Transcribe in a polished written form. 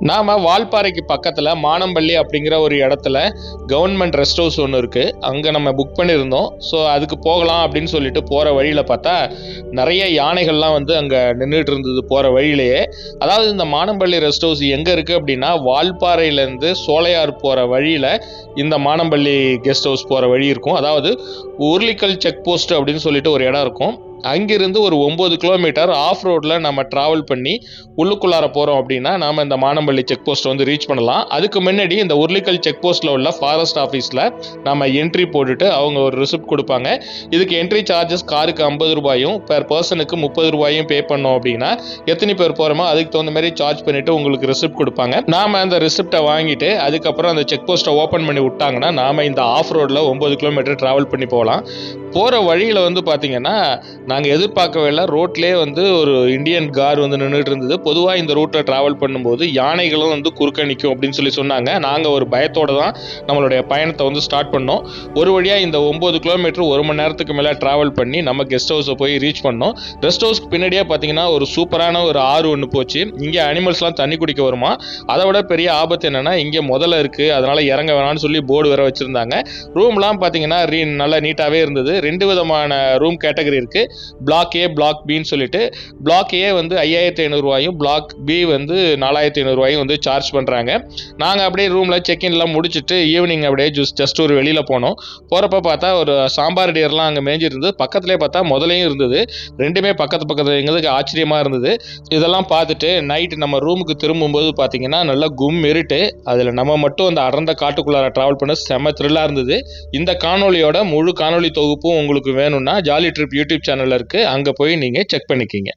நாம வால்பாறைக்கு பக்கத்தில் மானம்பள்ளி அப்படிங்கிற ஒரு இடத்துல கவர்மெண்ட் ரெஸ்ட் ஹவுஸ் ஒன்று இருக்குது. அங்கே நம்ம புக் பண்ணியிருந்தோம். ஸோ அதுக்கு போகலாம் அப்படின்னு சொல்லிட்டு போகிற வழியில் பார்த்தா நிறைய யானைகள்லாம் வந்து அங்கே நின்றுட்டு இருந்தது போகிற வழியிலேயே. அதாவது இந்த மானம்பள்ளி ரெஸ்ட் ஹவுஸ் எங்கே இருக்குது அப்படின்னா, வால்பாறையிலேருந்து சோலையார் போகிற வழியில் இந்த மானம்பள்ளி கெஸ்ட் ஹவுஸ் போகிற வழி இருக்கும். அதாவது உருளிக்கல் செக் போஸ்ட் அப்படின்னு சொல்லிட்டு ஒரு இடம் இருக்கும். அங்கிருந்து ஒரு 9 கிலோமீட்டர் ஆஃப் ரோடில் நம்ம ட்ராவல் பண்ணி உள்ளுக்குள்ளார போகிறோம் அப்படின்னா நாம் இந்த மானம்பள்ளி செக் போஸ்ட் வந்து ரீச் பண்ணலாம். அதுக்கு முன்னாடி இந்த உருளிக்கல் செக் போஸ்ட்டில் உள்ள ஃபாரஸ்ட் ஆஃபீஸில் நம்ம என்ட்ரி போட்டுட்டு அவங்க ஒரு ரிசிப்ட் கொடுப்பாங்க. இதுக்கு என்ட்ரி சார்ஜஸ் காருக்கு 50 ரூபாயும் பெர் பர்சனுக்கு 30 ரூபாயும் பே பண்ணோம் அப்படின்னா எத்தனை பேர் போகிறோமோ அதுக்கு தகுந்த மாதிரி சார்ஜ் பண்ணிவிட்டு உங்களுக்கு ரிசிப்ட் கொடுப்பாங்க. நாம் அந்த ரிசிப்டை வாங்கிட்டு அதுக்கப்புறம் அந்த செக் போஸ்ட்டை ஓப்பன் பண்ணி விட்டாங்கன்னா நாம் இந்த ஆஃப் ரோடில் 9 கிலோமீட்டர் ட்ராவல் பண்ணி போகலாம். போகிற வழியில் வந்து பார்த்திங்கன்னா நாங்கள் எதிர்பார்க்கவே இல்லை, ரோட்லேயே வந்து ஒரு இந்தியன் கார் வந்து நின்றுட்டு இருந்தது. பொதுவாக இந்த ரூட்டில் ட்ராவல் பண்ணும்போது யானைகளும் வந்து குறுக்க நிற்கும் அப்படின்னு சொல்லி சொன்னாங்க. நாங்கள் ஒரு பயத்தோடு தான் நம்மளுடைய பயணத்தை வந்து ஸ்டார்ட் பண்ணோம். ஒரு வழியாக இந்த 9 கிலோமீட்டர் 1 மணி நேரத்துக்கு மேலே ட்ராவல் பண்ணி நம்ம கெஸ்ட் ஹவுஸை போய் ரீச் பண்ணோம். ரெஸ்ட் ஹவுஸ்க்கு பின்னாடியே பார்த்தீங்கன்னா ஒரு சூப்பரான ஒரு ஆறு ஒன்று போச்சு. இங்கே அனிமல்ஸ்லாம் தண்ணி குடிக்க வருமா. அதை விட பெரிய ஆபத்து என்னென்னா இங்கே முதல்ல இருக்குது, அதனால் இறங்க வேணாம்னு சொல்லி போர்டு வேறு வச்சுருந்தாங்க. ரூம்லாம் பார்த்தீங்கன்னா நல்லா நீட்டாகவே இருந்தது. 2 விதமான ரூம் கேட்டகரி இருக்குது. பிளாக் ஏ பிளாக் பின்னு சொல்லிட்டு. பிளாக் ஏ வந்து 5500 ரூபாயும், பிளாக் பி வந்து 4500 ரூபாயும் வந்து சார்ஜ் பண்ணுறாங்க. நாங்கள் அப்படியே ரூமில் செக்இன்லாம் முடிச்சுட்டு ஈவினிங் அப்படியே ஜஸ்ட் ஒரு வெளியில் போனோம். போகிறப்ப பார்த்தா ஒரு சாம்பார் டியர்லாம் அங்கே மேய்ஞ்சிருந்தது. பக்கத்துலேயே பார்த்தா முதலையும் இருந்தது. ரெண்டுமே பக்கத்தில் எங்களுக்கு ஆச்சரியமாக இருந்தது. இதெல்லாம் பார்த்துட்டு நைட்டு நம்ம ரூமுக்கு திரும்பும்போது பார்த்தீங்கன்னா நல்லா கும் இருட்டு. அதில் நம்ம மட்டும் அந்த அடர்ந்த காட்டுக்குள்ளார ட்ராவல் பண்ண செம்ம த்ரில்லாக இருந்தது. இந்த காணொலியோட முழு காணொலி தொகுப்பும் உங்களுக்கு வேணும்னா ஜாலி ட்ரிப் யூடியூப் சேனலில் இருக்குது. அங்கே போய் நீங்கள் செக் பண்ணிக்கிங்க.